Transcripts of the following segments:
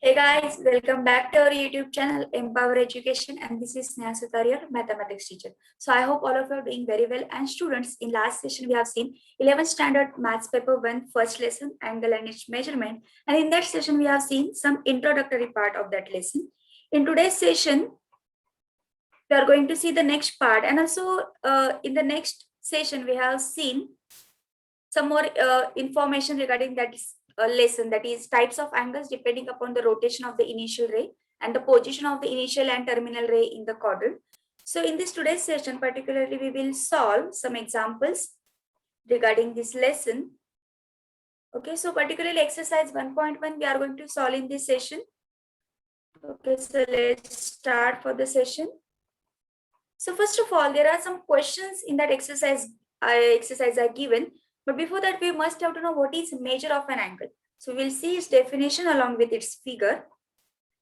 Hey guys, welcome back to our YouTube channel Empower Education, and this is Sneha Sutar, your mathematics teacher. So I hope all of you are doing very well. And students, in last session we have seen 11th standard maths paper 1 first lesson, angle and its measurement, and in that session we have seen some introductory part of that lesson. In today's session we are going to see the next part, and also in the next session we have seen some more information regarding that lesson, that is types of angles depending upon the rotation of the initial ray and the position of the initial and terminal ray in the quadrant. So in this today's session particularly we will solve some examples regarding this lesson. Okay, so particularly exercise 1.1 we are going to solve in this session. Okay, so let's start for the session. So first of all, there are some questions in that exercise are given. But before that, we must have to know what is measure of an angle. So we'll see its definition along with its figure.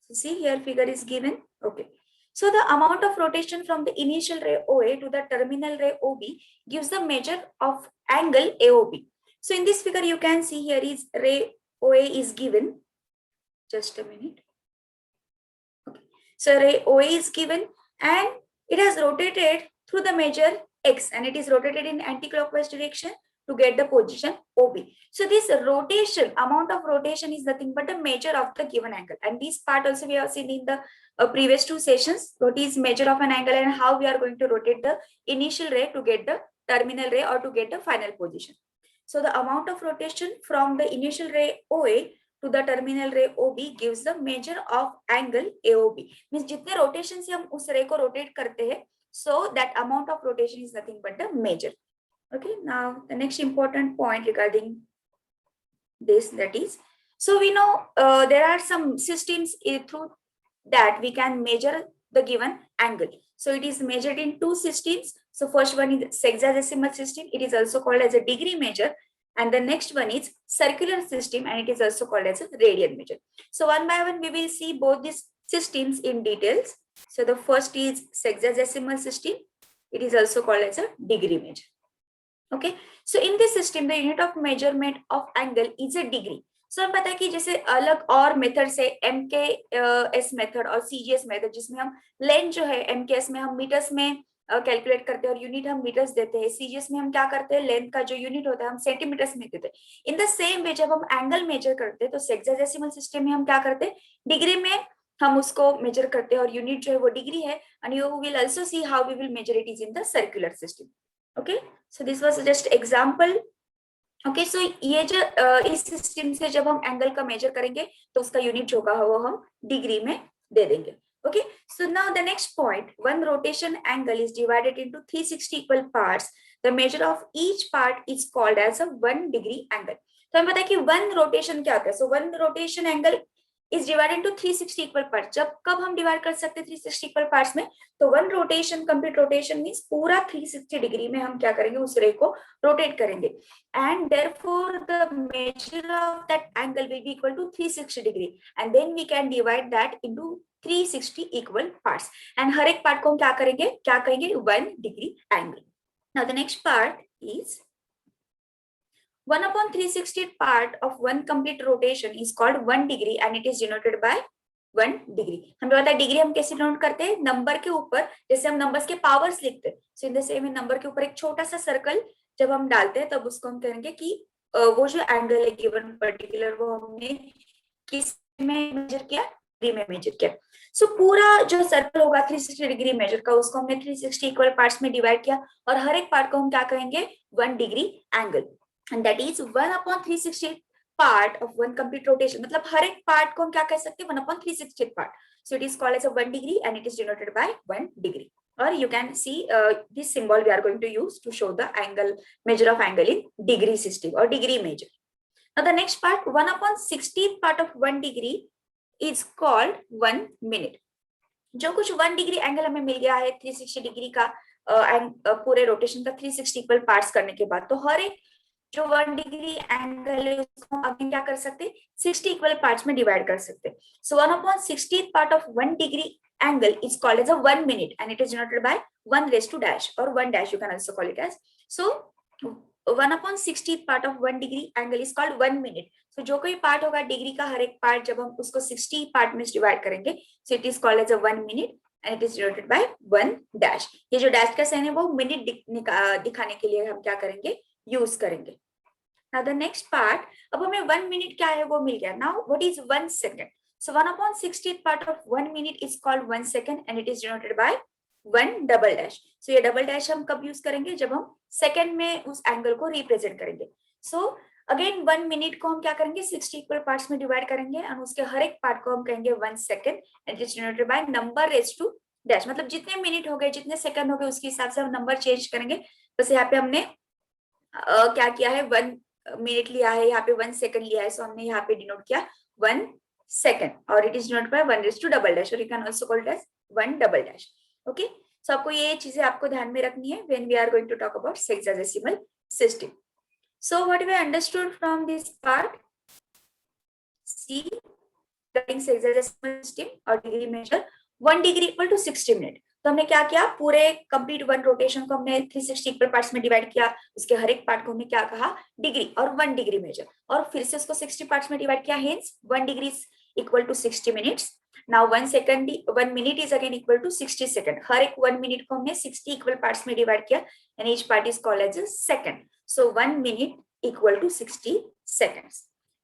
So see here figure is given. Okay. So the amount of rotation from the initial ray OA to the terminal ray OB gives the measure of angle AOB. So in this figure, you can see here is ray OA is given. Just a minute. Okay. So ray OA is given and it has rotated through the measure X, and it is rotated in anti-clockwise direction to get the position OB. So this rotation, amount of rotation is nothing but a measure of the given angle. And this part also we have seen in the previous two sessions, what is measure of an angle and how we are going to rotate the initial ray to get the terminal ray or to get the final position. So the amount of rotation from the initial ray OA to the terminal ray OB gives the measure of angle AOB. Means जितने rotation से हम उस ray को rotate करते हैं, so that amount of rotation is nothing but the measure. Okay, now the next important point regarding this, that is, so we know there are some systems through that we can measure the given angle. So it is measured in two systems. So first one is sexagesimal system. It is also called as a degree measure. And the next one is circular system, and it is also called as a radian measure. So one by one we will see both these systems in details. So the first is sexagesimal system. It is also called as a degree measure. Okay, so in this system the unit of measurement of angle is a degree. So हम पता है कि जैसे अलग और method से MKS method और CGS method, जिसमें हम लेंथ जो है MKS में हम मीटर्स में कैलकुलेट करते हैं और यूनिट हम मीटर्स देते हैं, CGS में हम क्या करते हैं, लेंथ का जो यूनिट होता है हम सेंटीमीटर्स में देते हैं. इन द सेम वे जब हम एंगल मेजर करते हैं तो सेक्साडेसिमल सिस्टम में हम क्या करते हैं, डिग्री में हम उसको मेजर करते हैं और यूनिट जो है वो डिग्री है. And you will also see how we will measure it is in the circular system. Okay, so this was just example. Okay, so ये जो इस सिस्टम से जब हम एंगल का मेजर करेंगे तो उसका यूनिट जो होगा वो हम डिग्री में दे देंगे. Okay, so now the next point, one rotation angle is divided into 360 equal parts. The measure of each part is called as a 1 degree angle. तो हमें पता है कि one rotation क्या होता है. So one rotation angle is divided into 360 equal parts. जब कब हम डिवाइड कर सकते हैं 360 इक्वल पार्ट्स में, तो one rotation, complete rotation means पूरा 360 डिग्री में हम क्या करेंगे, उस रे को रोटेट करेंगे. And therefore the measure of that angle will be equal to 360 degree, and then we can divide that into 360 equal parts. And हर एक पार्ट को हम क्या करेंगे, क्या कहेंगे, 1 degree angle. Now the next part is 1 upon 360 part of one complete rotation is called 1 degree and it is denoted by 1 degree. हमें पता है डिग्री हम कैसे डिनोट करते हैं, नंबर के ऊपर, जैसे हम नंबर्स के पावर्स लिखते हैं. सो इन द सेम नंबर के ऊपर एक छोटा सा सर्कल जब हम डालते हैं तब उसको हम कहेंगे कि वो जो एंगल है गिवन पर्टिकुलर वो हमने किस में मेजर किया, डिग्री में मेजर किया. सो पूरा जो सर्कल होगा 360 डिग्री मेजर का, उसको हमने 360 इक्वल पार्ट्स में डिवाइड किया और हर एक पार्ट को हम क्या कहेंगे, 1 degree angle. And that is 1 upon 360 part of one complete rotation. मतलब हर एक पार्ट को हम क्या कह सकते हैं, 1 upon 360 part. So it is called as a 1 degree and it is denoted by 1 degree. Or you can see this symbol we are going to use to show the angle, measure of angle in degree system or degree measure. Now the next part, 1 upon 60th part of 1 degree is called 1 minute. जो कुछ 1 degree angle हमें मिल गया है 360 degree का पूरे rotation का 360 equal parts करने के बाद, तो हर एक जो 1 डिग्री एंगल है उसको अभी क्या कर सकते हैं, 60 इक्वल पार्ट्स में डिवाइड कर सकते हैं. सो 1 upon 60th part of 1 degree angle is called as a 1 minute and it is denoted by 1 raised to dash or 1 dash, you can also call it as. So 1/60 part of 1 degree angle is called 1 minute. So जो कोई part होगा degree का, हर एक part जब हम उसको 60 part में divide करेंगे, so it is called as a 1 minute and it is denoted by 1 dash. ये जो डैश का साइन है वो मिनट दिखाने के लिए हम क्या करेंगे, यूज करेंगे. Now the next part, अब हमें 1 मिनट क्या है वो मिल गया. Now what is 1 second? So 1/60th part of 1 minute is called 1 second and it is denoted by 1 double dash. So ये डबल डैश हम कब यूज करेंगे, जब हम सेकंड में उस एंगल को रिप्रेजेंट करेंगे. So अगेन 1 मिनट को हम क्या करेंगे, 60 इक्वल पार्ट्स में डिवाइड करेंगे और उसके हर एक पार्ट को हम कहेंगे 1 second and it is denoted by number raise to dash. मतलब जितने मिनट हो गए, जितने सेकंड हो गए, उसके हिसाब से हम नंबर चेंज करेंगे. बस यहाँ पे हमने क्या किया है, 1 मिनट लिया है, यहाँ पे 1 सेकंड लिया है, सो हमने यहाँ पे डिनोट किया 1 सेकंड और it is denoted by 1 raise to double dash और you can also call it as 1 double dash. Okay, so आपको ये चीजें आपको ध्यान में रखनी है when we are going to talk about sexagesimal system. So what we understood from this part, see regarding sexagesimal system और degree measure, 1 degree equal to 60 minute. तो हमने क्या किया, पूरे कंप्लीट 1 रोटेशन को हमने 360 इक्वल पार्ट्स में डिवाइड किया, उसके हर एक पार्ट को हमने क्या कहा, डिग्री, और 1 डिग्री मेजर, और फिर से उसको 60 पार्ट्स में डिवाइड किया. Hence 1 degree is equal to 60 minutes. Now 1 minute is again equal to 60 second. हर एक 1 मिनट को हमने 60 इक्वल पार्ट्स में डिवाइड किया and each part is called as a second. So 1 minute equal to 60 seconds.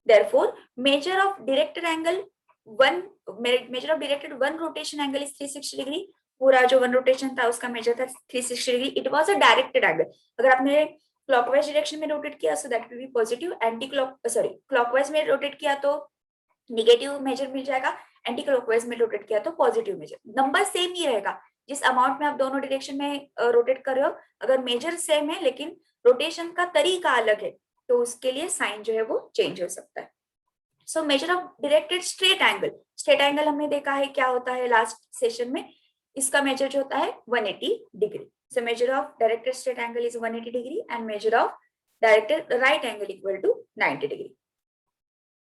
Therefore, measure of directed angle, measure of directed one rotation angle is 360 degree. पूरा जो 1 rotation था उसका major था 360 degree. It was a directed angle. अगर आपने clockwise direction में rotate किया so that will B positive, clockwise में रोटेट किया तो नेगेटिव मेजर मिल जाएगा, एंटी क्लॉकवाइज में रोटेट किया तो पॉजिटिव मेजर. नंबर सेम ही रहेगा, जिस अमाउंट में आप दोनों डायरेक्शन में रोटेट कर रहे हो, अगर मेजर सेम है लेकिन रोटेशन का तरीका अलग है तो उसके लिए साइन जो है वो चेंज हो सकता है. सो measure of directed straight angle, straight angle हमने देखा है क्या होता है लास्ट सेशन में, इसका मेजर जो होता है 180 degree. So measure of directed straight angle is 180 degree and measure of directed right angle equal to 90 degree.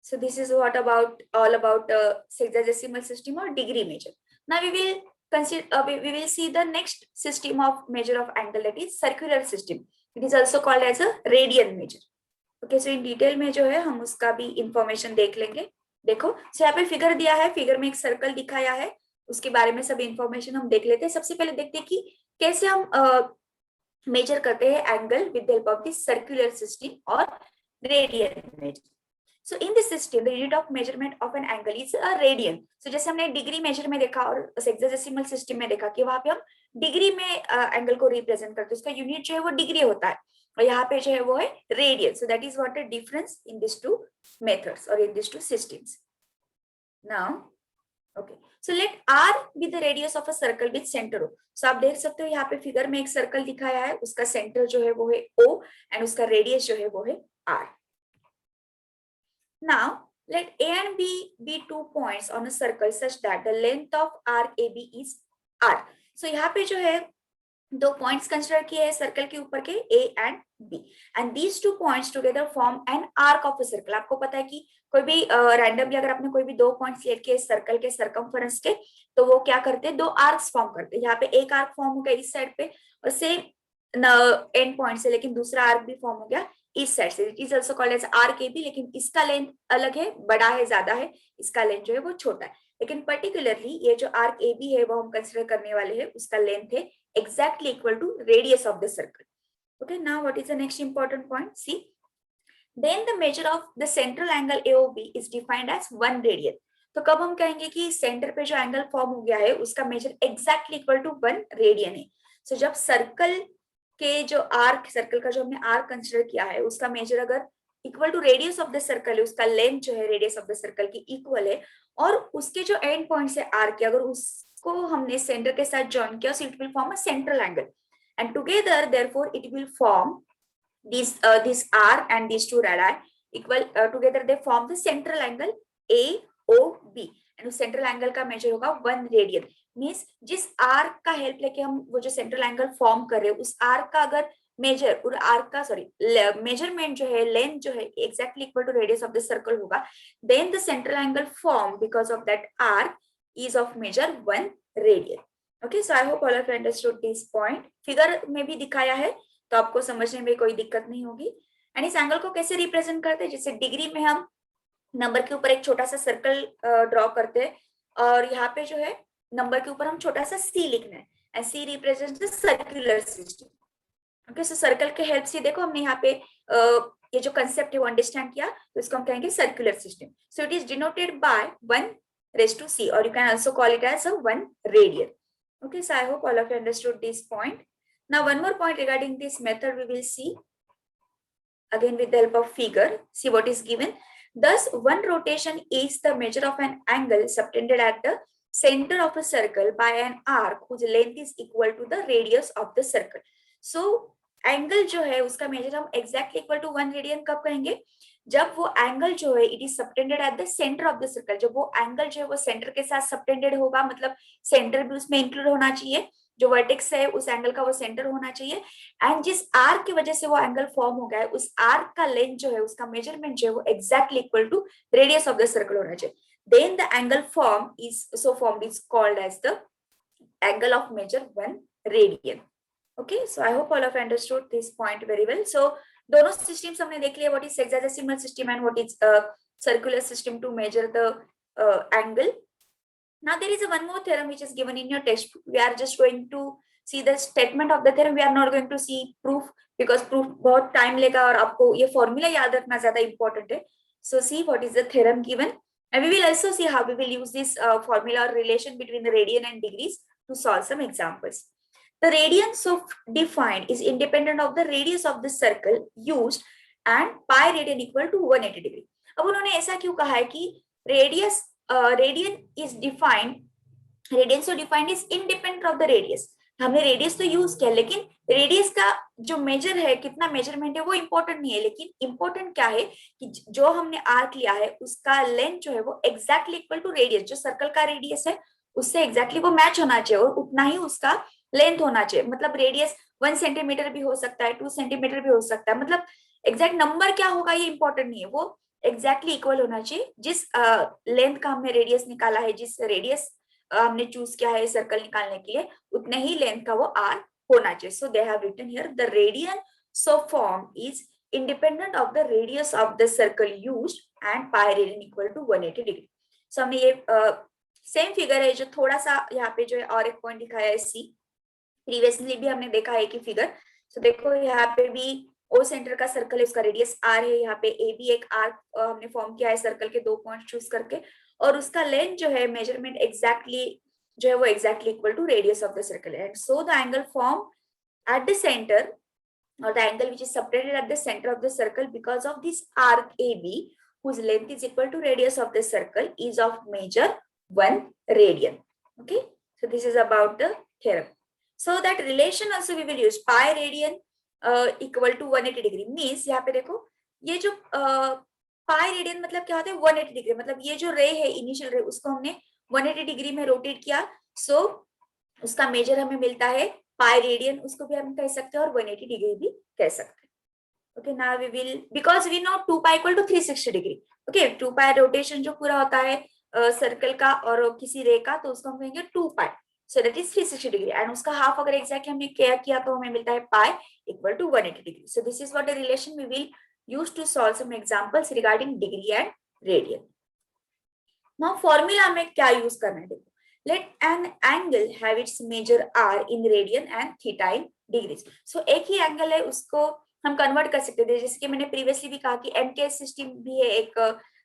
So this is what about all about sexagesimal system or degree measure. Now we will consider we will see the next system of measure of angle, that is circular system. It is also called as a radian measure. Okay, so in detail में जो है हम उसका भी information देख लेंगे. देखो, so यहाँ पे फिगर दिया है, फिगर में एक सर्कल दिखाया है, उसके बारे में सब information हम देख लेते हैं. सबसे पहले देखते हैं कि कैसे हम मेजर करते हैं angle with the help of this circular system और radian measure. So in this system, the unit of measurement of an angle is a radian. So जैसे हमने डिग्री मेजर में देखा और सेक्साडेसिमल सिस्टम में देखा कि वहां पे हम डिग्री में एंगल को रिप्रेजेंट करते हैं, उसका यूनिट जो है वो डिग्री होता है और यहाँ पे जो है वो है radian. So that is what the difference in this two methods और in this two systems. Now okay, so let R be the radius of a circle with centre O. So आप देख सकते हो यहाँ पे फिगर में एक circle दिखाया है, उसका सेंटर जो है वो है O एंड उसका रेडियस जो है वो है R. Now, let A and B be 2 points on a circle such that the length of arc AB is R. So यहाँ पे जो है 2 points consider किए हैं सर्कल के ऊपर के A and B, and these 2 points together form an arc of a circle. आपको पता है कि कोई भी रैंडमली अगर आपने कोई भी 2 पॉइंट्स लेके सर्कल के सर्कमफरेंस के, तो वो क्या करते हैं, 2 आर्क्स फॉर्म करते हैं. यहाँ पे एक आर्क फॉर्म हो गया इस साइड पे और सेम एंड पॉइंट से, लेकिन दूसरा आर्क भी फॉर्म हो गया इस साइड से. It is also called as arc AB, लेकिन इसका लेंथ अलग है, बड़ा है, ज्यादा है, इसका लेंथ जो है वो छोटा है. लेकिन पर्टिकुलरली ये जो आर्क AB है वो हम कंसीडर करने वाले हैं, उसका लेंथ है exactly equal to radius of the circle. Okay, now what is the next important point? See, then the measure of the central angle AOB is defined as 1 radian. तो कब हम कहेंगे कि सेंटर पे जो एंगल फॉर्म हो गया है उसका measure exactly equal to 1 radian है. सो जब सर्कल के जो आर्क, सर्कल का जो हमने आर्क कंसीडर किया है उसका मेजर अगर equal to radius of the circle है, उसका लेंथ जो है रेडियस ऑफ द सर्कल की इक्वल है, और उसके जो एंड पॉइंट से आर्क है अगर उसको हमने सेंटर के साथ जॉइन किया, so it will form a central angle and together therefore it will form this arc and these two radii equal together they form the central angle AOB and उस central angle का major होगा 1 radian. Means जिस arc का help लेके हम वो जो central angle form कर रहे हैं उस आर्क का अगर मेजर और आर्क का मेजरमेंट जो है, लेंथ जो है exactly equal to radius of the circle होगा, then the central angle form because of that arc is of measure 1 radian. Okay, so I hope all of you understood this point. Figure में भी दिखाया है, तो आपको समझने में कोई दिक्कत नहीं होगी। एंड इस एंगल को कैसे रिप्रेजेंट करते हैं, जैसे डिग्री में हम नंबर के ऊपर एक छोटा सा सर्कल ड्रॉ करते हैं, और यहाँ पे जो है नंबर के ऊपर हम छोटा सा सी लिखना है, and C represent the circular system. Okay, so circle के हेल्प से देखो हमने यहाँ पे ये जो कंसेप्ट है वो अंडरस्टैंड किया, तो इसको हम कहेंगे circular system. So it is denoted bye 1:c, or you can also call it as a 1 radian. Okay, so I hope all of you understood this point. Now one more point regarding this method we will see again with the help of figure. See what is given. Thus, one rotation is the measure of an angle subtended at the center of a circle by an arc whose length is equal to the radius of the circle. So, angle जो है उसका major हम exactly equal to 1 radian कब करेंगे, जब वो angle जो है it is subtended at the centre of the circle. जब वो एंगल जो है वो सेंटर के साथ सबटेंडेड होगा, मतलब सेंटर भी उसमें इंक्लूड होना चाहिए, जो वर्टेक्स है उस एंगल का वो सेंटर होना चाहिए, एंड जिस आर्क की वजह से वो एंगल फॉर्म हो गया है उस आर्क का लेंथ जो है उसका मेजरमेंट जो है वो exactly equal to radius of the circle होना चाहिए। Then the angle form is formed is called as the angle of measure 1 radian. Okay, so I hope all of you understood this point very well. So दोनों systems हमने देख लिया, what is hexadecimal system and what is circular system to measure the angle. Now there is a one more theorem which is given in your textbook. We are just going to see the statement of the theorem. We are not going to see proof because proof बहुत time लेगा और आपको ये formula याद रखना ज्यादा important है. So see what is the theorem given, and we will also see how we will use this formula or relation between the radian and degrees to solve some examples. The radian so defined is independent of the radius of the circle used and pi radian equal to 180 degree. अब उन्होंने ऐसा क्यों कहा है कि radius radian is defined, radian so defined is independent of the radius. हमने radius तो use किया, लेकिन रेडियस का जो मेजर है, कितना मेजरमेंट है वो इंपॉर्टेंट नहीं है, लेकिन इंपॉर्टेंट क्या है कि जो हमने आर्क लिया है उसका लेंथ जो है वो एग्जैक्टली इक्वल टू रेडियस, जो सर्कल का रेडियस है उससे एग्जैक्टली वो मैच होना चाहिए और उतना ही उसका लेंथ होना चाहिए। मतलब रेडियस 1 सेंटीमीटर भी हो सकता है, 2 सेंटीमीटर भी हो सकता है, मतलब एग्जैक्ट नंबर क्या होगा ये इंपॉर्टेंट नहीं है, वो एग्जैक्टली इक्वल होना चाहिए। जिस लेंथ का हमने रेडियस निकाला है, जिस रेडियस हमने चूज किया है सर्कल निकालने के लिए, उतने ही लेंथ का वो आर होना चाहिए। So they have written here the radian so form is independent of the radius of the circle used and pi radian equal to 180 degree. So हमने ये सेम फिगर है, जो थोड़ा सा यहाँ पे जो है और एक पॉइंट दिखाया है सी, प्रीवियसली भी हमने देखा है कि फिगर। सो देखो यहाँ पे भी ओ सेंटर का सर्कल है, उसका रेडियस आर है, यहाँ पे ए भी एक आर्क हमने फॉर्म किया है सर्कल के 2 पॉइंट चूज करके, और उसका लेंथ जो है मेजरमेंट एग्जैक्टली जो है वो exactly equal to radius of the circle है। And so the angle form at the centre or the angle which is subtended at the center of the circle because of this arc AB whose length is equal to radius of the circle is of measure 1 radian. Okay, so this is about the theorem. So that relation also we will use pi radian equal to 180 degree means यहाँ पे देखो ये जो pi radian मतलब क्या होता है 180 degree, मतलब ये जो रे है इनिशियल रे उसको हमने 180 डिग्री में रोटेट किया, सो उसका मेजर हमें मिलता है पाई रेडियन, उसको भी हम कह सकते हैं और 180 डिग्री भी कह सकते हैं। Okay, now we will because we know 2 pi equal to 360 degree. Okay, 2 pi rotation जो पूरा होता है सर्कल का और किसी रे का, तो उसको हम कहेंगे 2 pi, so that is 360 degree, and उसका हाफ अगर एग्जैक्टली हमने क्या किया तो हमें मिलता है pi equal to 180 degree. So this is what the relation we will use to solve some examples regarding degree and radian. Now formula में क्या यूज करना है, देखो let an angle have its measure r in radian and theta in degrees. So एक ही angle है उसको हम convert कर सकते थे, जैसे कि मैंने प्रीवियसली भी कहा कि एमकेएस सिस्टम भी है एक,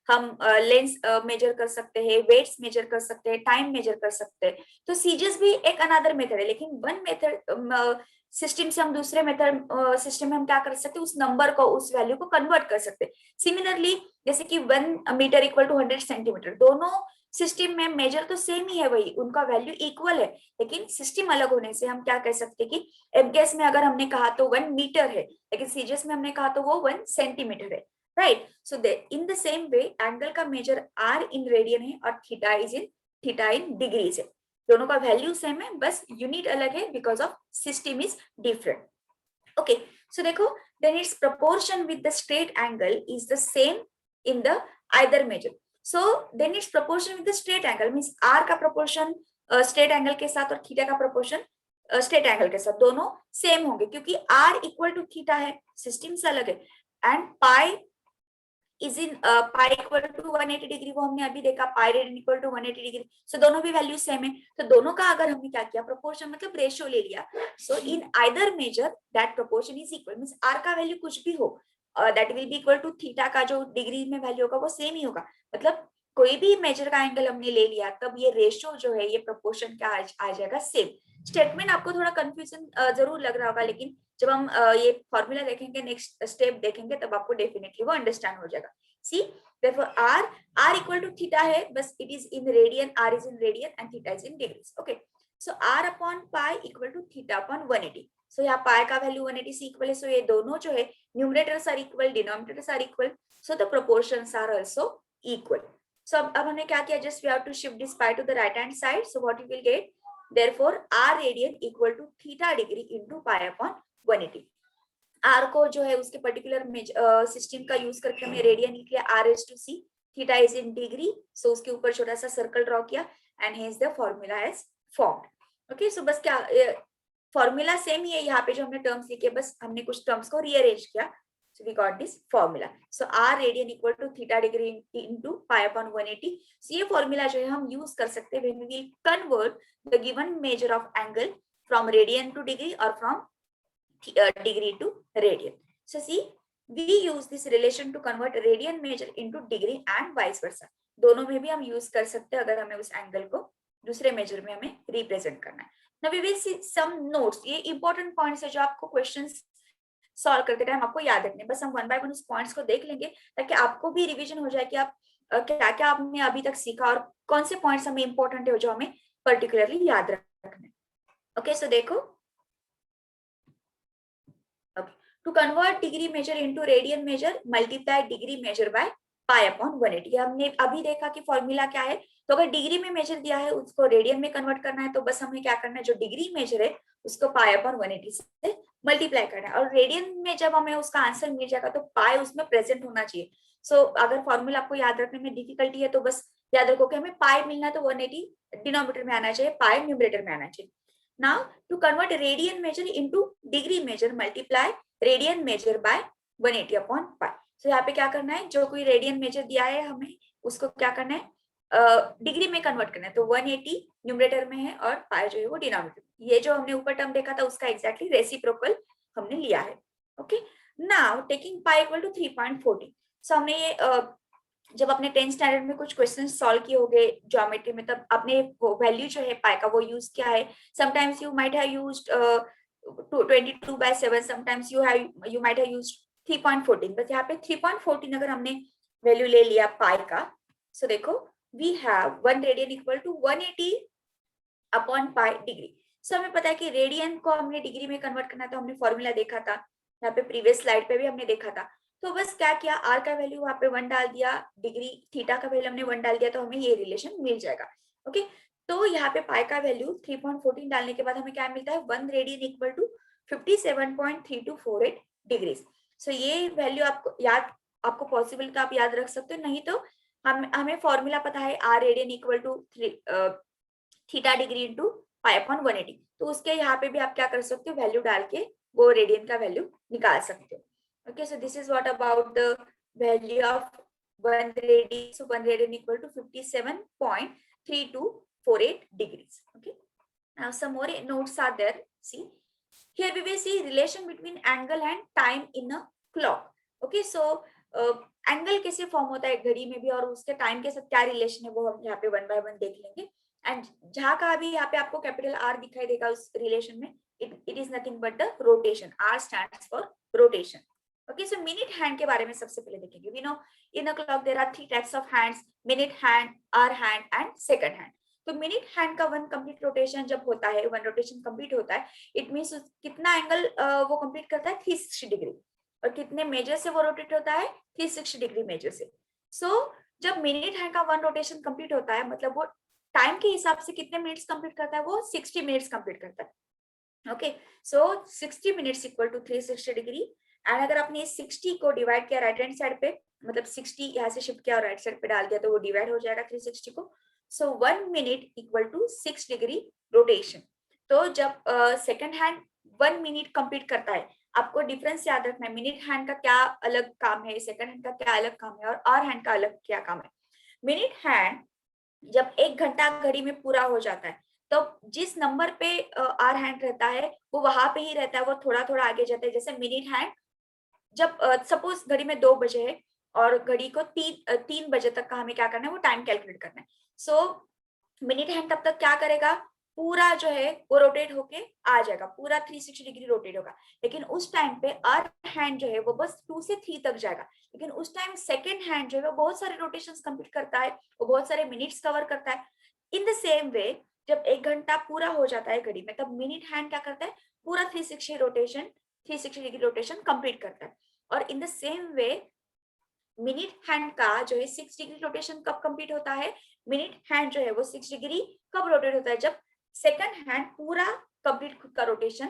हम लेंस मेजर कर सकते हैं, वेट्स मेजर कर सकते हैं, टाइम मेजर कर सकते हैं, तो सीजीएस भी एक अनदर मेथड है, लेकिन वन मेथड सिस्टम से हम दूसरे मेथड सिस्टम में हम क्या कर सकते हैं, उस नंबर को उस वैल्यू को कन्वर्ट कर सकते हैं। सिमिलरली जैसे कि 1 मीटर इक्वल टू 100 सेंटीमीटर, दोनों सिस्टम में मेजर तो सेम ही है, वही उनका वैल्यू इक्वल है, लेकिन सिस्टम अलग होने से हम क्या कह सकते हैं कि एमकेएस में अगर हमने कहा तो 1 मीटर है, लेकिन सीजीएस में हमने कहा तो वो 1 सेंटीमीटर है, right. So in the same way angle का मेजर आर इन रेडियन है और थीटा इन डिग्रीज है, दोनों का वैल्यू सेम है, बस यूनिट अलग है because of system is different. Okay, so देखो then it's proportion with the straight angle is the same in the either measure. So then its proportion with the straight angle means r का proportion straight angle के साथ और theta का proportion straight angle के साथ दोनों same होंगे, क्योंकि r इक्वल टू थीटा है, सिस्टम से अलग है, and pi is in pi equal to 180 degree, वो हमने अभी देखा, pi radian equal to 180 degree, so दोनों भी वैल्यू सेम है, तो दोनों का अगर हमने क्या किया, प्रोपोर्शन मतलब रेशियो ले लिया, so in either measure that proportion is equal, means r का वैल्यू कुछ भी हो that will be equal to theta का जो डिग्री में वैल्यू होगा वो सेम ही होगा, मतलब कोई भी मेजर का एंगल हमने ले लिया तब ये रेशियो जो है, ये प्रोपोर्शन क्या आ जाएगा, सेम। स्टेटमेंट आपको थोड़ा कंफ्यूजन जरूर लग रहा होगा, लेकिन जब हम ये फॉर्मूला देखेंगे, नेक्स्ट स्टेप देखेंगे, तब आपको डेफिनेटली वो अंडरस्टैंड हो जाएगा। See therefore r equal to theta है, बस it is in radian, r is in radian and theta is in degrees. Okay, so r upon pi equal to theta upon 180, so यहाँ pi का value 180 से equal है, सो ये दोनों जो है numerators are equal, denominators are equal, so the proportions are also equal. So अब हमने क्या किया, just we have to shift this pi to the right hand side, so what you will get, therefore r radian equal to theta degree into pi upon 180। r को जो है उसके particular system का use करके हमने radian लिख लिया, r is to c, theta is in degree, so उसके ऊपर छोटा सा सर्कल ड्रॉ किया, and hence the formula is formed. Okay, so बस क्या फॉर्मूला सेम ही है, यहाँ पे जो हमने टर्म्स लिखे, बस हमने कुछ टर्म्स को रीअरेंज किया, so we got this formula, so r radian equal to theta degree into pi upon 180। so ये फॉर्मूला जो है हम यूज कर सकते हैं when we will convert the given measure of angle from radian to degree or from degree to radian। so see, we use this relation to convert radian measure into degree and vice versa, दोनों में भी हम use कर सकते हैं अगर हमें उस एंगल को दूसरे मेजर में हमें रिप्रेजेंट करना है। now we will see some notes, ये इंपॉर्टेंट पॉइंट्स है जो आपको क्वेश्चंस सॉल्व करते टाइम आपको याद रखने, बस हम वन बाय वन उस पॉइंट्स को देख लेंगे ताकि आपको भी रिवीजन हो जाए कि आप क्या क्या आपने अभी तक सीखा और कौन से पॉइंट्स हमें इंपॉर्टेंट है जो हमें पर्टिकुलरली याद रखने। ओके, सो देखो, to convert degree measure into radian measure, multiply degree measure by pi upon 180। हमने अभी देखा कि फॉर्मूला क्या है, तो अगर डिग्री में मेजर दिया है उसको रेडियन में कन्वर्ट करना है, तो बस हमें क्या करना है, जो डिग्री मेजर है उसको पाई अपॉन 180 से मल्टीप्लाई करना है, और रेडियन में जब हमें उसका आंसर मिल जाएगा तो पाई उसमें प्रेजेंट होना चाहिए। सो अगर फॉर्मूला आपको याद रखने में डिफिकल्टी है तो बस याद रखो कि हमें पाई मिलना है तो 180 डिनोमिनेटर में आना चाहिए, पाई न्यूमरेटर में आना चाहिए। Now to convert radian measure into degree measure, multiply radian measure by 180 upon pi. So यहाँ पे क्या करना है, जो कोई रेडियन मेजर दिया है हमें उसको क्या करना है, डिग्री में कन्वर्ट करना है, तो 180 न्यूमरेटर में है और पाई जो है वो डिनोमिनेटर। ये जो हमने ऊपर टर्म देखा था उसका एग्जैक्टली रेसिप्रोकल हमने लिया है। Okay, now taking pi equal to 3.14। So हमने ये जब अपने 10th स्टैंडर्ड में कुछ क्वेश्चन सॉल्व किए होंगे ज्योमेट्री में, तब आपने वो वैल्यू जो है पाई का वो यूज किया है। Sometimes you might have used 22/7, sometimes you might have used 3.14, बस यहाँ पे 3.14 अगर हमने वैल्यू ले लिया पाई का, सो देखो we have 1 radian equal to 180 upon pi degree. So हमें पता है कि रेडियन को हमने डिग्री में कन्वर्ट करना, तो हमने फॉर्मूला देखा था यहाँ पे, प्रीवियस स्लाइड पे भी हमने देखा था, तो बस क्या किया, आर का वैल्यू वहां पे 1 डाल दिया, डिग्री थीटा का वैल्यू हमने 1 डाल दिया, तो हमें ये रिलेशन मिल जाएगा। ओके, तो यहाँ पे पाई का वैल्यू 3.14 डालने के बाद हमें क्या मिलता है, 1 रेडियन इक्वल टू 57.3248 डिग्रीज। सो ये वैल्यू आपको पॉसिबल तो आप याद रख सकते हो, नहीं तो हमें फॉर्मूला पता है, r radian equal to theta degree into pi upon 180, तो उसके यहाँ पे भी आप क्या कर सकते हो, वैल्यू डाल के वो रेडियन का वैल्यू निकाल सकते हो। Okay, so this is what about the value of 1 radian. So 1 radian equal to 57.3248 degrees. Okay, now some more notes are there. See, here we will see relation between angle and time in a clock. Okay, so angle कैसे form होता है घड़ी में भी, और उसके time के साथ क्या रिलेशन है वो हम यहाँ पे वन बाय वन देख लेंगे। एंड जहाँ का भी यहाँ पे आपको कैपिटल आर दिखाई देगा उस रिलेशन में, it is nothing but the rotation, r stands for rotation. Okay, so minute hand के बारे में सबसे पहले देखेंगे। We know in a clock there are 3 types of hands, minute hand, hour hand and second hand. तो minute hand का 1 complete rotation जब होता है, 1 रोटेशन कंप्लीट होता है, इट मींस कितना एंगल वो कंप्लीट करता है, 360 डिग्री, और कितने मेजर से वो रोटेट होता है, 360 डिग्री मेजर से। सो जब मिनट हैंड का 1 रोटेशन कंप्लीट होता है, मतलब वो टाइम के हिसाब से कितने मिनट्स कंप्लीट करता है, वो 60 मिनट्स कंप्लीट करता है। Okay, so 60 minutes equal to 360 degree. And अगर आपने 60 को डिवाइड किया राइट हैंड साइड पे, मतलब 60 यहाँ से शिफ्ट किया और राइट साइड पे डाल दिया, तो वो डिवाइड हो जाएगा 360 को। So 1 minute equal to 6 degree rotation. तो जब सेकंड हैंड 1 मिनट कंप्लीट करता है, आपको डिफरेंस याद रखना है, मिनट हैंड का क्या अलग काम है, सेकंड हैंड का क्या अलग काम है और आवर हैंड का अलग क्या काम है। मिनट हैंड जब 1 घंटा घड़ी में पूरा हो जाता है, तो जिस नंबर पे आवर हैंड रहता है वो वहां पे ही रहता है, वो थोड़ा थोड़ा आगे जाता है। जैसे मिनट हैंड जब सपोज घड़ी में 2 बजे है और घड़ी को 3 बजे तक का हमें क्या करना है, वो टाइम कैलकुलेट करना है। सो मिनट हैंड तब तक क्या करेगा, पूरा जो है वो रोटेट होके आ जाएगा, पूरा 360 डिग्री रोटेट होगा। लेकिन उस टाइम पे आवर हैंड जो है वो बस 2 से 3 तक जाएगा। लेकिन उस टाइम सेकेंड हैंड जो है वो बहुत सारे रोटेशंस कंप्लीट करता है, वो बहुत सारे मिनट्स कवर करता है। इन द सेम वे जब 1 घंटा पूरा हो जाता है घड़ी में, तब मिनट हैंड क्या करता है, पूरा 360 डिग्री रोटेशन कंप्लीट करता है। और in the same way minute hand का जो है 6 डिग्री रोटेशन कब कंप्लीट होता है, मिनट हैंड जो है वो 6 डिग्री कब रोटेट होता है, जब सेकंड हैंड पूरा कंप्लीट खुद का रोटेशन,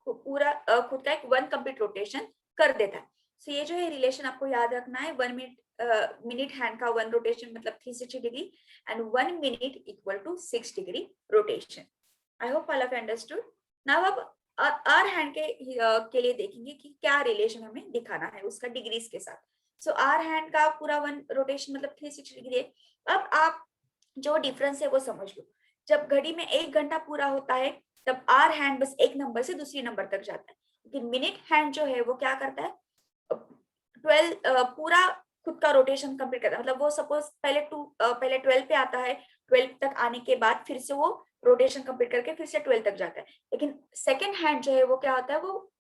पूरा खुद का एक 1 कंप्लीट रोटेशन कर देता है। सो ये जो है रिलेशन आपको याद रखना है, 1 मिनट हैंड का 1 रोटेशन मतलब 360 degree and 1 minute equal to 6 degree rotation. I hope all of understood. Now अब आवर हैंड के लिए देखेंगे कि क्या रिलेशन हमें दिखाना है उसका डिग्रीज के साथ। सो आवर हैंड का पूरा 1 रोटेशन मतलब 360 डिग्री है। अब आप जो डिफरेंस है वो समझ लो, जब घड़ी में 1 घंटा पूरा होता है तब आवर हैंड बस एक नंबर से दूसरी नंबर तक जाता है, लेकिन मिनट हैंड जो है वो क्या करता है, 12 पूरा खुद का रोटेशन कंप्लीट करता है। मतलब वो सपोज पहले 12 पे आता है, 12 तक आने के बाद फिर से वो रोटेशन कंप्लीट करके फिर से 12 तक जाता है। लेकिन सेकेंड हैंड जो है वो क्या होता है, वो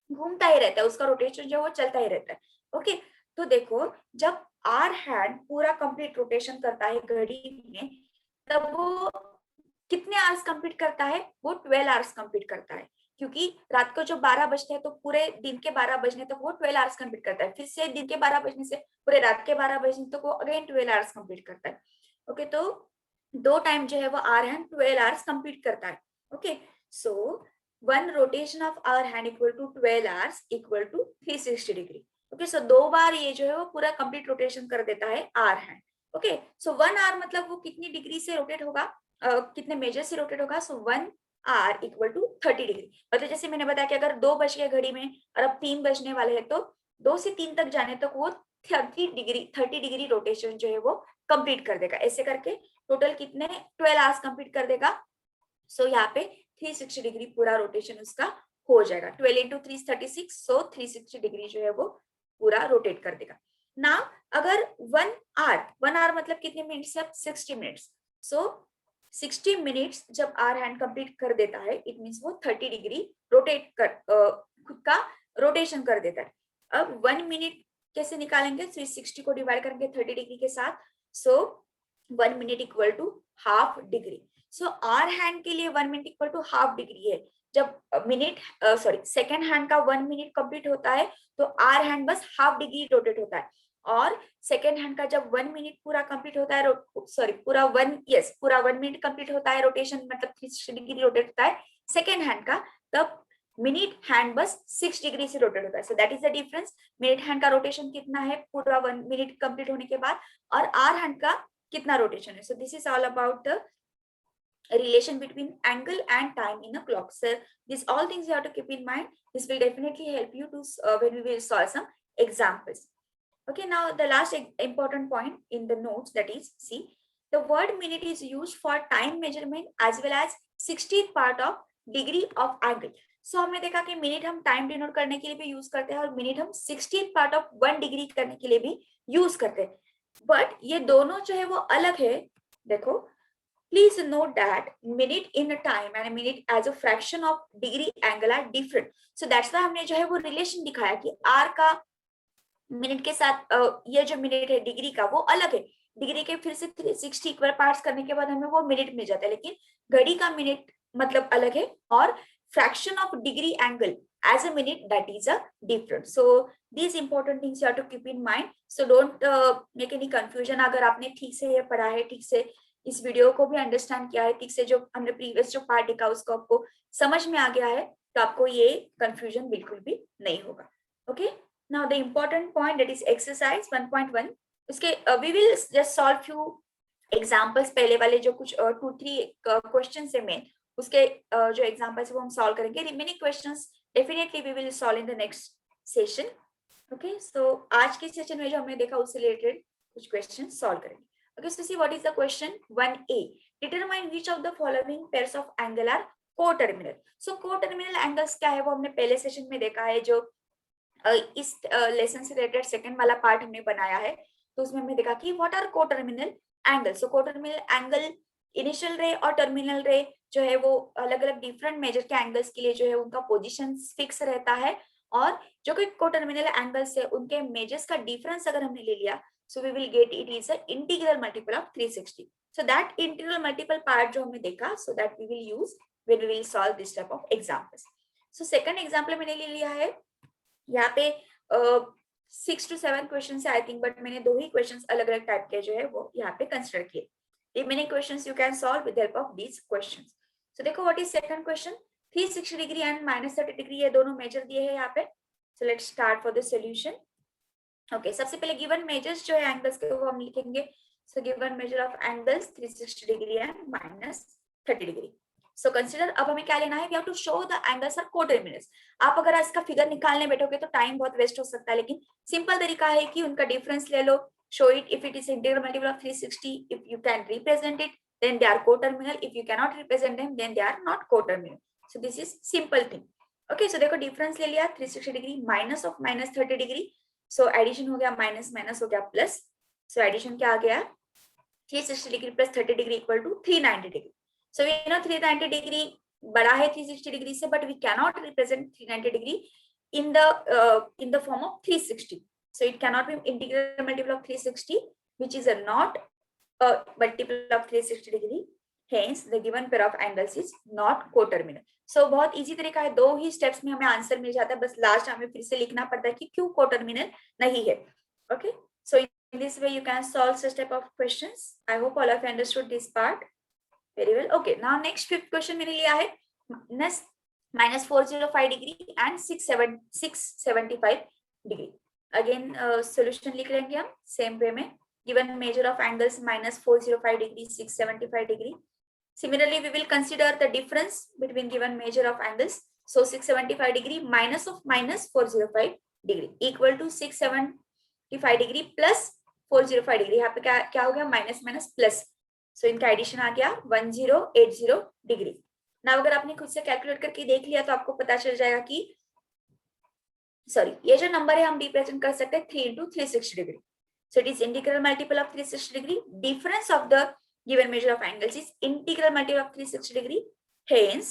घूमता ही रहता है, उसका रोटेशन जो है वो चलता ही रहता है। ओके, तो देखो जब आवर हैंड पूरा कंप्लीट रोटेशन करता है घड़ी में, तब वो कितने आवर्स कंप्लीट करता है, वो 12 आवर्स कंप्लीट करता है। क्योंकि रात को जो 12 बजते हैं तो पूरे दिन के 12 बजने तक वो 12 आवर्स कंप्लीट करता है, फिर से दिन के 12 बजने से पूरे रात के 12 बजने तक वो अगेन 12 आवर्स कंप्लीट करता है। ओके, तो 2 टाइम जो है वो आवर हैंड 12 आवर्स कंप्लीट करता है। Okay, so 1 rotation of hour hand equal to 12 hours equal to 360 degree. Okay, so 2 बार ये जो है वो पूरा कंप्लीट रोटेशन कर देता है hour hand. Okay, so 1 hour मतलब वो कितनी डिग्री से रोटेट होगा, कितने मेजर से रोटेट होगा। सो 1 आर इक्वल टू 30 डिग्री। मतलब जैसे मैंने बताया कि अगर 2 बज गए घड़ी में और अब 3 बजने वाले हैं, तो 2 से 3 तक जाने तक वो 30 डिग्री रोटेशन जो है वो कंप्लीट कर देगा। ऐसे करके टोटल कितने 12 आवर्स कंप्लीट कर देगा। सो यहाँ पे 360 डिग्री पूरा रोटेशन उसका हो जाएगा। 12 इंटू 3 36, सो 360 डिग्री जो है वो पूरा रोटेट कर देगा ना। अगर 1 आवर मतलब कितने मिनट्स है, 60 मिनट्स। सो 60 मिनट्स जब आवर हैंड कंप्लीट कर देता है, इट मीन्स वो 30 डिग्री रोटेट कर खुद का रोटेशन कर देता है। अब 1 मिनट कैसे निकालेंगे, 360 को डिवाइड करेंगे 30 डिग्री के साथ। So 1 minute equal to half degree. So hour hand के लिए 1 minute equal to half degree है। जब सेकेंड हैंड का 1 मिनट कंप्लीट होता है तो आवर हैंड बस हाफ डिग्री रोटेट होता है। और सेकेंड हैंड का जब 1 मिनट पूरा कंप्लीट होता है, पूरा 1 मिनट कंप्लीट होता है रोटेशन, मतलब 360 डिग्री रोटेट होता है सेकेंड हैंड का, तब मिनट हैंड बस 6 डिग्री से रोटेट होता है। सो that is the difference. Minute hand का रोटेशन कितना है पूरा 1 मिनट कंप्लीट होने के बाद, और आवर हैंड का कितना रोटेशन है। सो this is all about the relation between angle and time in a clock. So these all things you have to keep in mind. This will definitely help you to when we will solve some examples. Okay, now the last important point in the notes, that is, see, the word minute is used for time measurement as well as 60th part of degree of angle. So हमने देखा कि minute हम time denote करने के लिए भी use करते हैं और मिनट हम 60th पार्ट ऑफ 1 डिग्री करने के लिए भी यूज करते हैं। बट ये दोनों जो है वो अलग है। देखो, please note that minute in a time and a minute as a fraction of degree angle are different. So that's why हमने जो है वो रिलेशन दिखाया कि r का मिनट के साथ ये जो मिनट है डिग्री का वो अलग है। डिग्री के फिर से 360 इक्वल पार्ट्स करने के बाद हमें वो मिनट मिल जाता है, लेकिन घड़ी का मिनट मतलब अलग है और fraction of degree angle as a minute, that is a different. So these important things you have to keep in mind. So don't make any confusion. अगर आपने ठीक से ये पढ़ा है, ठीक से इस वीडियो को भी अंडरस्टैंड किया है, ठीक से जो हमने प्रीवियस जो पार्ट देखा उसको आपको समझ में आ गया है, तो आपको ये कंफ्यूजन बिल्कुल भी नहीं होगा। Okay, now the important point, that is exercise 1.1. उसके we will just solve few examples. पहले वाले जो कुछ 2-3 क्वेश्चन है मेन, उसके जो एग्जांपल्स है वो हम सॉल्व करेंगे. Remaining questions definitely we will solve in the next session. Okay, so आज के सेशन में जो हमने देखा उससे रिलेटेड कुछ क्वेश्चन सॉल्व करेंगे. Okay, so see what is the question 1a. Determine which of the following pairs of angle are coterminal. So coterminal angles क्या है वो हमने पहले सेशन में देखा है. जो इस लेसन से रिलेटेड सेकंड वाला पार्ट हमने बनाया है, तो उसमें हमने देखा कि what are coterminal angle. So coterminal angle initial ray और टर्मिनल रे जो है वो अलग अलग डिफरेंट मेजर के एंगल्स के लिए जो है उनका पोजीशन फिक्स रहता है. और जो कोई कोटर्मिनल एंगल्स है उनके मेजर्स का डिफरेंस अगर हमने ले लिया, so we will get it is a integral multiple of 360. So that integral multiple part जो हमने देखा, so that we will use when we will solve this type of examples. So second example मैंने ले लिया है यहाँ पे 6 to 7 question है आई थिंक, बट मैंने 2 ही क्वेश्चन अलग अलग टाइप के जो है वो यहाँ पे कंसिडर किए. Remaining questions you can solve with help of these questions. So देखो what is second question. 360 degree and -30 degree ये दोनों मेजर दिए हैं यहाँ पे. So let's start for the solution. Okay, सबसे पहले गिवन मेजर्स जो है एंगल्स के वो हम लिखेंगे. So given measure of angles 360 degree and -30 degree. So consider, अब हमें क्या लेना है, we have to show the angles are coterminals. आप अगर इसका फिगर निकालने बैठोगे तो टाइम बहुत वेस्ट हो सकता है, लेकिन सिंपल तरीका है कि उनका डिफरेंस ले लो. Show it if it is integral multiple of 360. If you can represent it then they are coterminal. If you cannot represent them then they are not coterminal. So this is simple thing. Okay, so देखो difference ले लिया 360 degree minus of -30 degree. So addition हो गया minus minus हो गया plus. So addition क्या आ गया 360 degree plus 30 degree equal to 390 degree. So we know 390 degree बड़ा है 360 डिग्री से, but we cannot represent 390 degree in the form of 360. So it cannot be integral multiple of 360, which is a not a multiple of 360 degree. Hence the given pair of angles is not coterminal. So बहुत easy तरीका है, 2 ही steps में हमें answer मिल जाता है, बस last हमें फिर से लिखना पड़ता है कि क्यों कोटर्मिनल नहीं है. Okay, so in this way you can solve such type of questions. I hope all of you understood this part very well. Okay, now next fifth question मैंने लिया है -405 degree and 675 degree. Again solution लिख लेंगे हम same way में. Given measure of angles -405 degree, 675 degree. Similarly, we will consider the difference between given measure of angles. So 675 degree minus of -405 degree equal to 675 degree plus 405 degree. यहाँ पे क्या हो गया minus minus plus. सो इनका addition आ गया 1080 degree. ना अगर आपने खुद से कैलकुलेट करके देख लिया तो आपको पता चल जाएगा कि सॉरी ये जो नंबर है हम रिप्रेजेंट कर सकते हैं 3 into 360 degree. So it is integral multiple of 360 degree. Difference of the given measure of angles is integral multiple of 360 degree. Hence,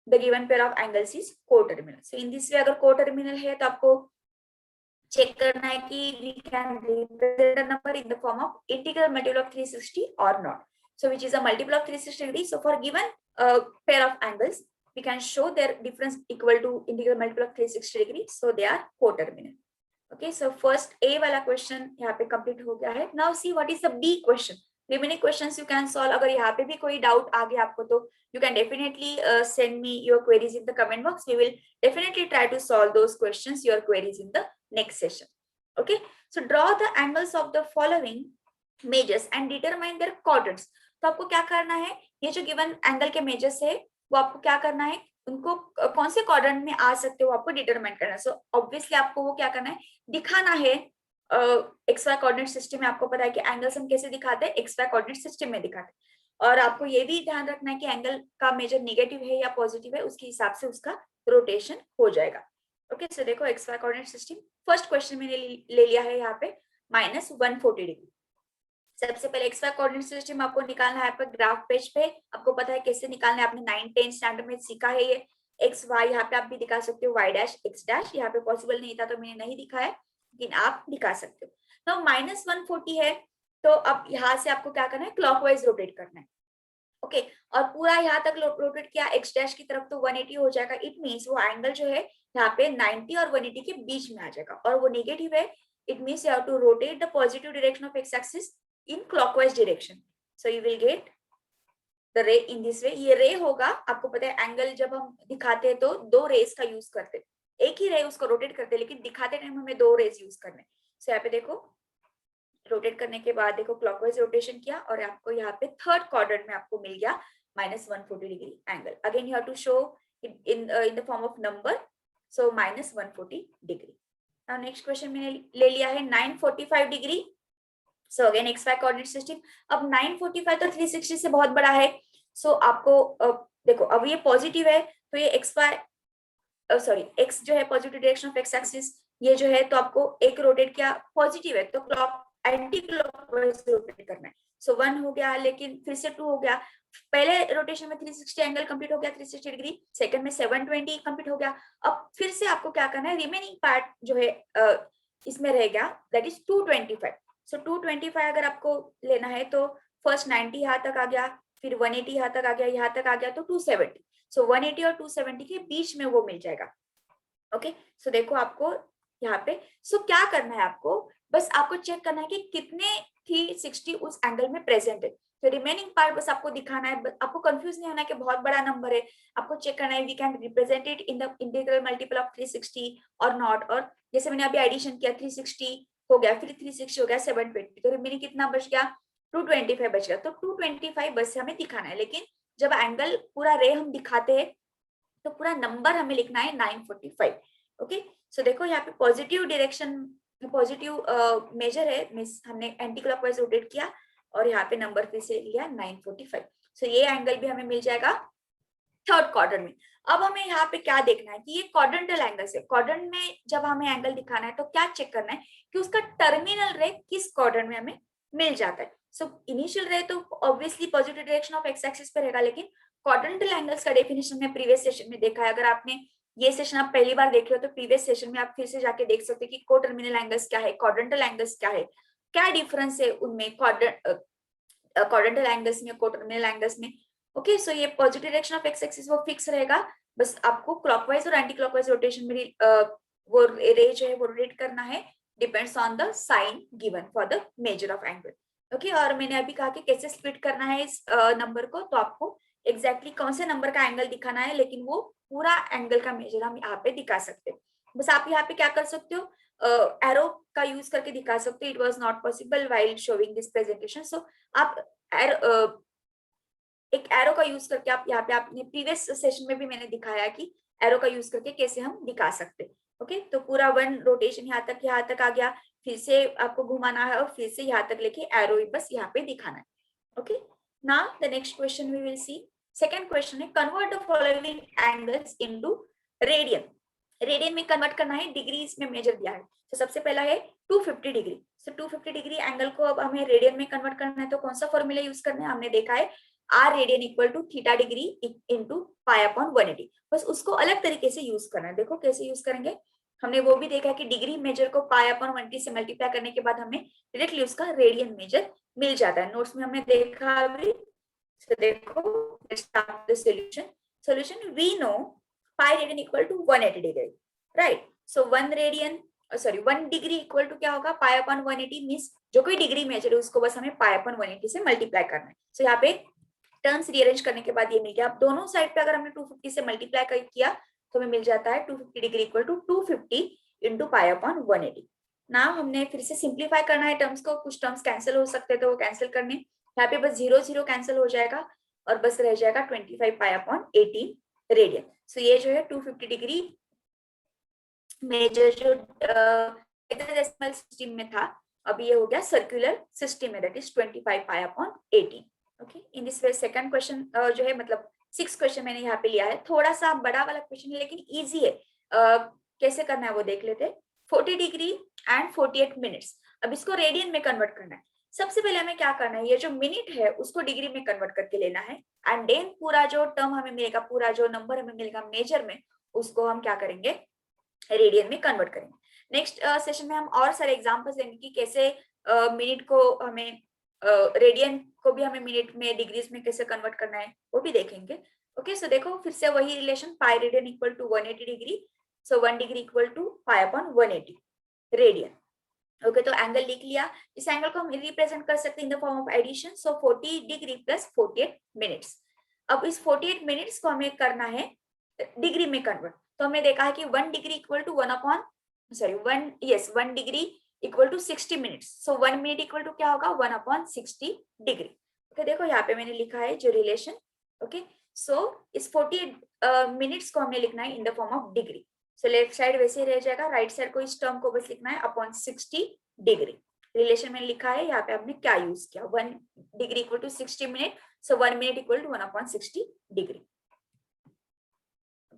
the given pair of angles is coterminal. So in this way, अगर coterminal है तो आपको check करना है कि we can represent a number in the form of integral multiple of 360 or not. So which is a multiple of 360 degree. So for given pair of angles, we can show their difference equal to integral multiple of 360 degree. So they are coterminal. Okay, so first A वाला question यहाँ पे complete हो गया है. Now see what is the B question. Remaining questions you can solve. अगर यहाँ पे भी कोई डाउट आ गया आपको तो you can definitely send me your queries in the comment box. We will definitely try to solve those questions, your queries in the next session. Okay, so draw the angles of the following measures and determine their quadrants. तो आपको क्या करना है, ये जो given angle के measures है वो आपको क्या करना है, उनको कौन से क्वाड्रेंट में आ सकते हो आपको डिटरमाइन करना है. सो ऑब्वियसली आपको वो क्या करना है, दिखाना है. एक्स वाई कोऑर्डिनेट सिस्टम में आपको पता है कि एंगल्स हम कैसे दिखाते हैं, एक्स वाई कोऑर्डिनेट सिस्टम में दिखाते हैं. और आपको ये भी ध्यान रखना है कि एंगल का मेजर नेगेटिव है या पॉजिटिव है, उसके हिसाब से उसका रोटेशन हो जाएगा. ओके, सो देखो X Y coordinate system first question मैंने ले लिया है यहाँ पे -140 डिग्री. सबसे पहले एक्स वाई कोऑर्डिनेट सिस्टम आपको निकालना है. पर ग्राफ पेज पे आपको पता है कैसे निकालना है, आपने 9-10 स्टैंडर्ड में सीखा है. ये एक्स वाई यहाँ पे आप भी दिखा सकते हो, वाई डैश एक्स डैश. यहाँ पे पॉसिबल नहीं था तो मैंने नहीं दिखाया, लेकिन आप दिखा सकते हो. तो -140 है तो अब यहाँ से आपको क्या करना है, क्लॉकवाइज रोटेट करना है. ओके, और पूरा यहाँ तक रोटेट किया एक्स डैश की तरफ तो 180 हो जाएगा. इट मीन्स वो एंगल जो है यहाँ पे 90 और 180 के बीच में आ जाएगा, और वो नेगेटिव है. It means you have to rotate the positive direction of X axis in clockwise direction. So you will get the ray in this way. ये रे होगा, आपको पता है एंगल जब हम दिखाते हैं तो 2 रेस का यूज करते हैं. एक ही रे उसको रोटेट करते हैं, लेकिन दिखाते टाइम हमें 2 रेस यूज करने. सो यहाँ पे देखो रोटेट करने के बाद देखो क्लॉकवाइज रोटेशन किया और आपको यहाँ पे थर्ड क्वाड्रेंट में आपको मिल गया -140 degree angle. Again, you have to show it in the form of number. So -140 degree. Now next question मैंने ले लिया है 945 degree. So again XY coordinate system. अब 945 तो 360 से बहुत बड़ा है. सो आपको देखो, अब ये पॉजिटिव है तो ये XY x जो है positive direction of X axis, ये जो है तो आपको एक रोटेट किया पॉजिटिव है तो क्लॉक एंटी क्लॉकवाइज रोटेट करना है. सो 1 हो गया, लेकिन फिर से 2 हो गया. पहले रोटेशन में 360 एंगल कंप्लीट हो गया 360 डिग्री, सेकंड में 720 कंप्लीट हो गया. अब फिर से आपको क्या करना है, रिमेनिंग पार्ट जो है इसमें रह गया, दैट इज 225. सो 225 अगर आपको लेना है तो फर्स्ट 90 यहाँ तक आ गया, फिर 180 यहाँ तक आ गया, यहाँ तक आ गया तो 270. सो 180 और 270 के बीच में वो मिल जाएगा. ओके, सो देखो आपको यहाँ पे क्या करना है, आपको बस आपको चेक करना है कि कितने 360 उस एंगल में प्रेजेंट है. तो रिमेनिंग पार्ट बस आपको दिखाना है. आपको कंफ्यूज नहीं होना कि बहुत बड़ा नंबर है. आपको चेक करना है we can represent it in the integral multiple of 360 और नॉट. और जैसे मैंने अभी एडिशन किया 360 हो गया, फिर 360 हो गया 720, तो रिमेनिंग कितना बच गया 225 बच गया. तो 225 बस हमें दिखाना है. लेकिन जब एंगल पूरा रे हम दिखाते हैं तो पूरा नंबर हमें लिखना है 945. ओके, सो देखो यहाँ पे पॉजिटिव डायरेक्शन, पॉजिटिव मेजर है, मींस हमने एंटी क्लॉकवाइज रोटेट किया और यहाँ पे नंबर फिर से लिया 945. सो ये एंगल भी हमें मिल जाएगा थर्ड क्वाड्रेंट में. अब हमें यहाँ पे क्या देखना है कि ये क्वाड्रेंटल एंगल है. क्वाड्रेंट में जब हमें एंगल दिखाना है तो क्या चेक करना है कि उसका टर्मिनल रे किस क्वाड्रेंट में हमें मिल जाता है. सो इनिशियल रे तो obviously positive direction of X axis पे रहेगा, लेकिन क्वाड्रेंटल एंगल्स का डेफिनेशन में प्रीवियस सेशन में देखा है. अगर आपने ये सेशन आप पहली बार देख रहे हो तो प्रीवियस सेशन में आप फिर से जाके देख सकते हो कि को टर्मिनल एंगल्स क्या है, क्वाड्रेंटल एंगल्स क्या है, क्या डिफरेंस है उनमें क्वाड्रेंटल एंगल्स में, को टर्मिनल एंगल्स में. ओके, सो ये positive direction of X axis वो फिक्स रहेगा. बस आपको क्लॉकवाइज और एंटी क्लॉकवाइज रोटेशन में वो रे जो है वो रोटेट करना है, depends on the sign given for the measure of angle. Okay, और मैंने अभी कहा कि कैसे स्प्लिट करना है इस नंबर को. तो आपको एग्जैक्टली कौन से नंबर का एंगल दिखाना है, लेकिन वो पूरा एंगल का मेजर हम यहाँ पे दिखा सकते हैं. बस आप यहाँ पे क्या कर सकते हो, एरो का यूज करके दिखा सकते हो. It was not possible while showing this presentation. So आप एक एरो का यूज करके आप यहाँ पे, आपने प्रीवियस सेशन में भी मैंने दिखाया कि एरो का यूज करके कैसे हम दिखा सकते हैं. ओके, तो पूरा 1 रोटेशन यहाँ तक आ गया, फिर से आपको घुमाना है और फिर से यहाँ तक लेके एरो बस यहाँ पे दिखाना है. Okay, now the next question we will see. Second question है convert the following angles into radian. Radian में कन्वर्ट करना है, डिग्रीज में मेजर दिया है. तो सबसे पहला है 250 डिग्री. सो 250 डिग्री एंगल को अब हमें रेडियन में कन्वर्ट करना है. तो कौन सा फॉर्मूला यूज करना है, हमने देखा है r radian equal to theta degree into pi upon 180. बस उसको अलग तरीके से यूज करना है. देखो कैसे यूज करेंगे, हमने वो भी देखा है कि डिग्री मेजर को पाई अपॉन 180 से मल्टीप्लाई करने के बाद हमें डायरेक्टली उसका रेडियन मेजर मिल जाता है. नोट्स में हमने देखा अभी. So देखो, let's start the solution. Solution, we know pi radian equal to 180 degree, right? So 1 degree equal to क्या होगा, pi upon 180 means जो कोई डिग्री मेजर है उसको बस हमें pi upon 180 से मल्टीप्लाई करना है. So यहाँ पे टर्म्स रीअरेंज करने के बाद ये मिल गया. अब दोनों साइड पे अगर हमने 250 से मल्टीप्लाई किया तो हमें मिल जाता है 250 degree equal to 250 into pi upon 180. Now हमने फिर से सिंप्लीफाई करना है टर्म्स को. कुछ टर्म्स कैंसिल हो सकते हैं तो वो कैंसिल करने. यहाँ पे बस 0 कैंसिल हो जाएगा और बस रह जाएगा 25 पाई अपॉन 18 रेडियन. सो ये जो है 250 डिग्री मेजर जो हेक्साडेसिमल सिस्टम में था, अब ये हो गया सर्कुलर सिस्टम में, that is 25 pi upon 18. Okay, in this way second question जो है मतलब 6 क्वेश्चन मैंने यहाँ पे लिया है. थोड़ा सा बड़ा वाला क्वेश्चन है लेकिन इजी है. कैसे करना है वो देख लेते हैं. 40 डिग्री एंड 48 मिनट्स. अब इसको रेडियन में कन्वर्ट करना है. सबसे पहले हमें क्या करना है, ये जो मिनट है उसको डिग्री में कन्वर्ट करके लेना है एंड देन पूरा जो टर्म हमें मिलेगा, पूरा जो नंबर हमें मिलेगा मेजर में, उसको हम क्या करेंगे, रेडियन में कन्वर्ट करेंगे. नेक्स्ट सेशन में हम और सारे एग्जांपल्स देंगे कि कैसे मिनट को हमें रेडियन को भी हमें मिनट में डिग्रीज में कैसे कन्वर्ट करना है वो भी देखेंगे. ओके, सो देखो फिर से वही relation, pi radian equal to 180 degree. So 1 degree equal to pi upon 180 radian. Okay, तो एंगल लिख लिया. इस एंगल को हम रिप्रेजेंट कर सकते हैं in the form of addition. So 40 degree plus 48 minutes. अब इस 48 मिनट्स को हमें करना है डिग्री में कन्वर्ट. तो हमने देखा है कि 1 degree equal to 1 degree equal to 60 minutes. So 1 minute equal to क्या होगा, 1 अपॉन 60 डिग्री. ओके, देखो यहाँ पे मैंने लिखा है जो रिलेशन ओके, सो इस 48 मिनट्स को हमने लिखना है in the form of degree. So left side वैसे रह जाएगा, राइट साइड को इस टर्म को बस लिखना है अपॉन 60 डिग्री। रिलेशन में लिखा है, यहाँ पे आपने क्या यूज किया, 1 degree equal to 60 minute, so 1 minute equal to 1/60 degree.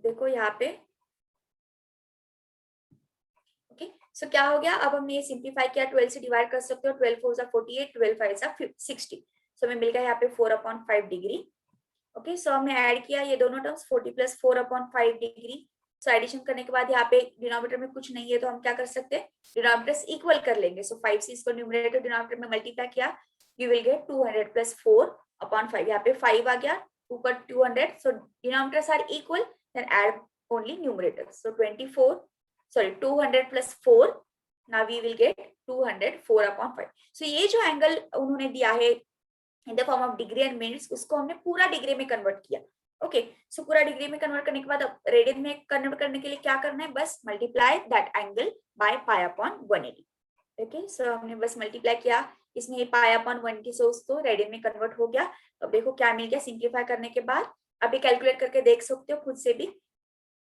देखो यहाँ पे, ओके, सो क्या हो गया, अब हमने ये सिंप्लीफाई किया, 12 से डिवाइड कर सकते हो, 12 4 48, 12 5 60, सो हमें मिल गया यहाँ पे 4/5 डिग्री। ओके, सो हमने ऐड किया ये दोनों terms, 40 plus 4/5 degree. So addition करने के बाद यहाँ पे डिनोमिनेटर में कुछ नहीं है तो हम क्या कर सकते हैं, डिनोमिनेटर्स इक्वल कर लेंगे। सो 5 से इसको न्यूमरेटर डिनोमिनेटर में मल्टीप्लाई किया, यू विल गेट 200 प्लस 4/5। यहाँ पे 5 आ गया, ऊपर 200, so denominators are equal, then add only numerator. So 200 plus 4, now we will get 204/5। So ये जो एंगल उन्होंने दिया है in the form of degree and minutes, उसको हमने पूरा डिग्री में कन्वर्ट किया। ओके, सो पूरा डिग्री में कन्वर्ट करने के बाद अब रेडियन में कन्वर्ट करने के लिए क्या करना है, बस multiply that angle by π/180। Okay, so हमने बस मल्टीप्लाई किया, इसमें π/180 से उसको रेडियन में कन्वर्ट हो गया। अब देखो क्या मिल गया, सिंप्लीफाई करने के बाद आप ये कैलकुलेट करके देख सकते हो खुद से भी।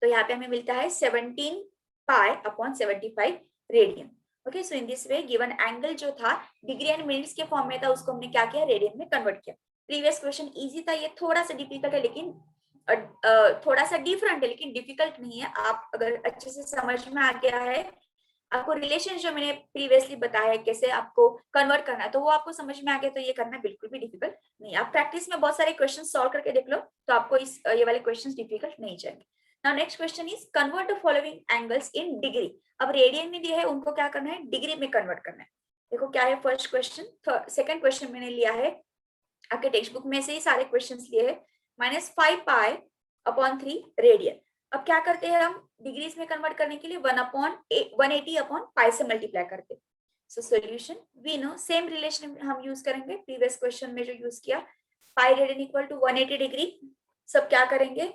तो यहाँ पे हमें मिलता है 17 π/75 radian. Okay, so in this way given angle जो था डिग्री एंड मिनट्स के फॉर्म में था, उसको हमने क्या किया, रेडियन में कन्वर्ट किया। प्रीवियस क्वेश्चन इजी था, ये थोड़ा सा डिफिकल्ट है, लेकिन थोड़ा सा डिफरेंट है, लेकिन डिफिकल्ट नहीं है। आप अगर अच्छे से समझ में आ गया है, आपको रिलेशन जो मैंने प्रीवियसली बताया है कैसे आपको कन्वर्ट करना है, तो वो आपको समझ में आ गया, तो ये करना बिल्कुल भी डिफिकल्ट नहीं। आप प्रैक्टिस में बहुत सारे क्वेश्चन सॉल्व करके देख लो, तो आपको ये वाले क्वेश्चन डिफिकल्ट नहीं जाएंगे। Now next question is convert the following angles in degree. अब रेडियन में दिया है, उनको क्या करना है, डिग्री में कन्वर्ट करना है। देखो क्या है फर्स्ट क्वेश्चन, सेकंड क्वेश्चन मैंने लिया है आपके टेक्स्ट बुक में से ही सारे क्वेश्चंस लिए हैं, -5π/3 रेडियन। अब क्या करते हैं हम, डिग्रीज में कन्वर्ट करने के लिए 180/π से मल्टीप्लाई करते हैं। So solution we know, same relation हम यूज करेंगे प्रीवियस क्वेश्चन में जो यूज किया, pi radian equal to 180 degree. सब क्या करेंगे,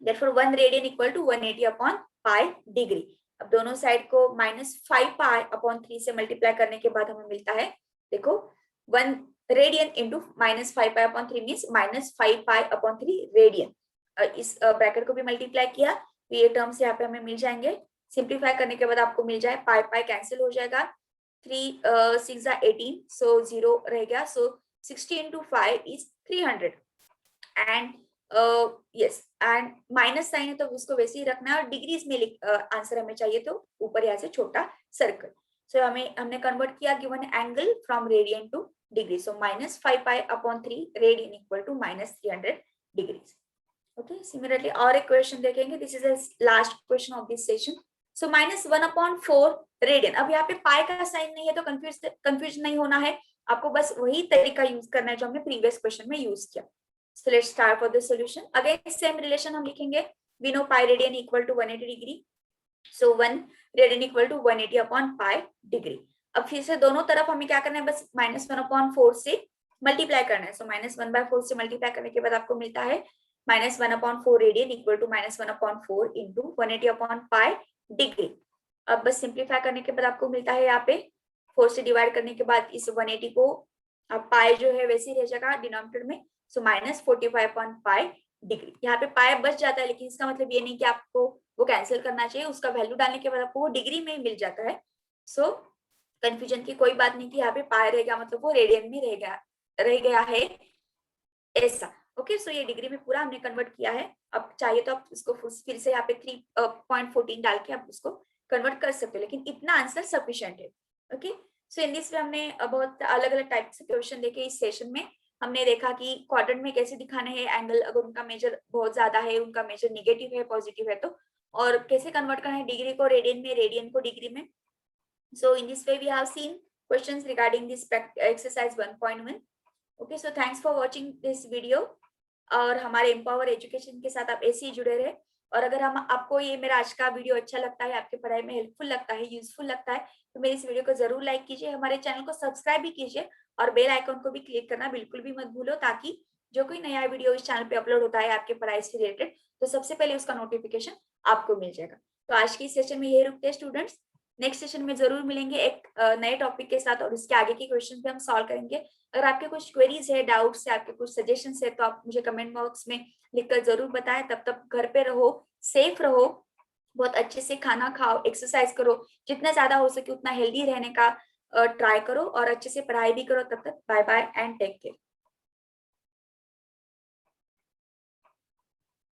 therefore 1 radian equal to 180/π degree. अब दोनों साइड को -5π/3 से मल्टीप्लाई करने के बाद हमें मिलता है, देखो 1 रेडियन इंटू -5π/3 मीन्स -5π/3 रेडियन। इस ब्रैकेट को भी मल्टीप्लाई किया, तो ये टर्म्स यहाँ पे हमें मिल जाएंगे। सिंप्लीफाई करने के बाद आपको मिल जाए, पाई कैंसिल हो जाएगा, 3 6 18, सो 0 रह गया, so 60 into 5 is 300 and yes, and minus sign है तो उसको वैसे ही रखना है, और डिग्रीज में आंसर हमें चाहिए तो ऊपर यहाँ से छोटा सर्कल। सो हमने कन्वर्ट किया given angle from radian to degree, so -5π/3 radian equal to -300 degrees. Okay, similarly और एक क्वेश्चन देखेंगे, this is the last question of this session. So -1/4 radian. अब यहाँ पे पाई का साइन नहीं है तो कंफ्यूज नहीं होना है, आपको बस वही तरीका यूज करना है जो हमने प्रीवियस क्वेश्चन में यूज किया। So let's start for the solution. Again same relation हम लिखेंगे, we know pi radian equal to 180 degree, so 1 radian equal to 180/π degree। अब फिर से दोनों तरफ हमें क्या करना है, बस -1/4 से मल्टीप्लाई करना है। सो -1/4 से मल्टीप्लाई करने के बाद आपको मिलता है -1/4 radian equal to -1/4 into 180/π degree. अब बस सिंप्लीफाई करने के बाद आपको मिलता है यहाँ पे 4 से डिवाइड करने के बाद इस 180 को, अब पाई जो है वैसे ही रह जाएगा डिनोमिनेटर में, सो -45/π डिग्री। यहाँ पे पाई बच जाता है, लेकिन इसका मतलब ये नहीं कि आपको वो कैंसिल करना चाहिए, उसका वैल्यू डालने के बाद आपको वो डिग्री में मिल जाता है। सो कंफ्यूजन की कोई बात नहीं कि यहाँ पे पाई रहेगा मतलब वो रेडियन में रह गया है ऐसा। ओके, सो ये डिग्री में पूरा हमने कन्वर्ट किया है। अब चाहिए तो आप इसको फिर से यहाँ पे 3.14 डाल के आप उसको कन्वर्ट कर सकते हो, लेकिन इतना आंसर सफिशिएंट है। ओके, सो इन दिस वे हमने बहुत अलग अलग टाइप से क्वेश्चन देखे इस सेशन में। हमने देखा कि क्वाड्रेंट में कैसे दिखाने हैं एंगल, अगर उनका मेजर बहुत ज्यादा है, उनका मेजर निगेटिव है, पॉजिटिव है तो, और कैसे कन्वर्ट करना है डिग्री को रेडियन में, रेडियन को डिग्री में। So in this way we have seen questions regarding this exercise 1.1। Okay, so thanks for watching this video, और हमारे एम्पावर एजुकेशन के साथ आप ऐसे ही जुड़े रहे। और अगर आपको ये मेरा आज का वीडियो अच्छा लगता है, आपके पढ़ाई में हेल्पफुल लगता है, यूजफुल लगता है, तो मेरी इस वीडियो को जरूर लाइक कीजिए, हमारे चैनल को सब्सक्राइब भी कीजिए, और बेल आइकन को भी क्लिक करना बिल्कुल भी मत भूलो, ताकि जो कोई नया वीडियो इस चैनल पे अपलोड होता है आपके पढ़ाई से रिलेटेड, तो सबसे पहले उसका नोटिफिकेशन आपको मिल जाएगा। तो आज की सेशन में यही रुकते हैं स्टूडेंट्स। नेक्स्ट सेशन में जरूर मिलेंगे एक नए टॉपिक के साथ और इसके आगे के क्वेश्चन भी हम सॉल्व करेंगे। अगर आपके कुछ क्वेरीज है, डाउट्स है, आपके कुछ सजेशंस है तो आप मुझे कमेंट बॉक्स में लिखकर जरूर बताएं। तब तक घर पे रहो, सेफ रहो, बहुत अच्छे से खाना खाओ, एक्सरसाइज करो, जितना ज्यादा हो सके उतना हेल्दी रहने का ट्राई करो और अच्छे से पढ़ाई भी करो। तब तक bye bye and take care.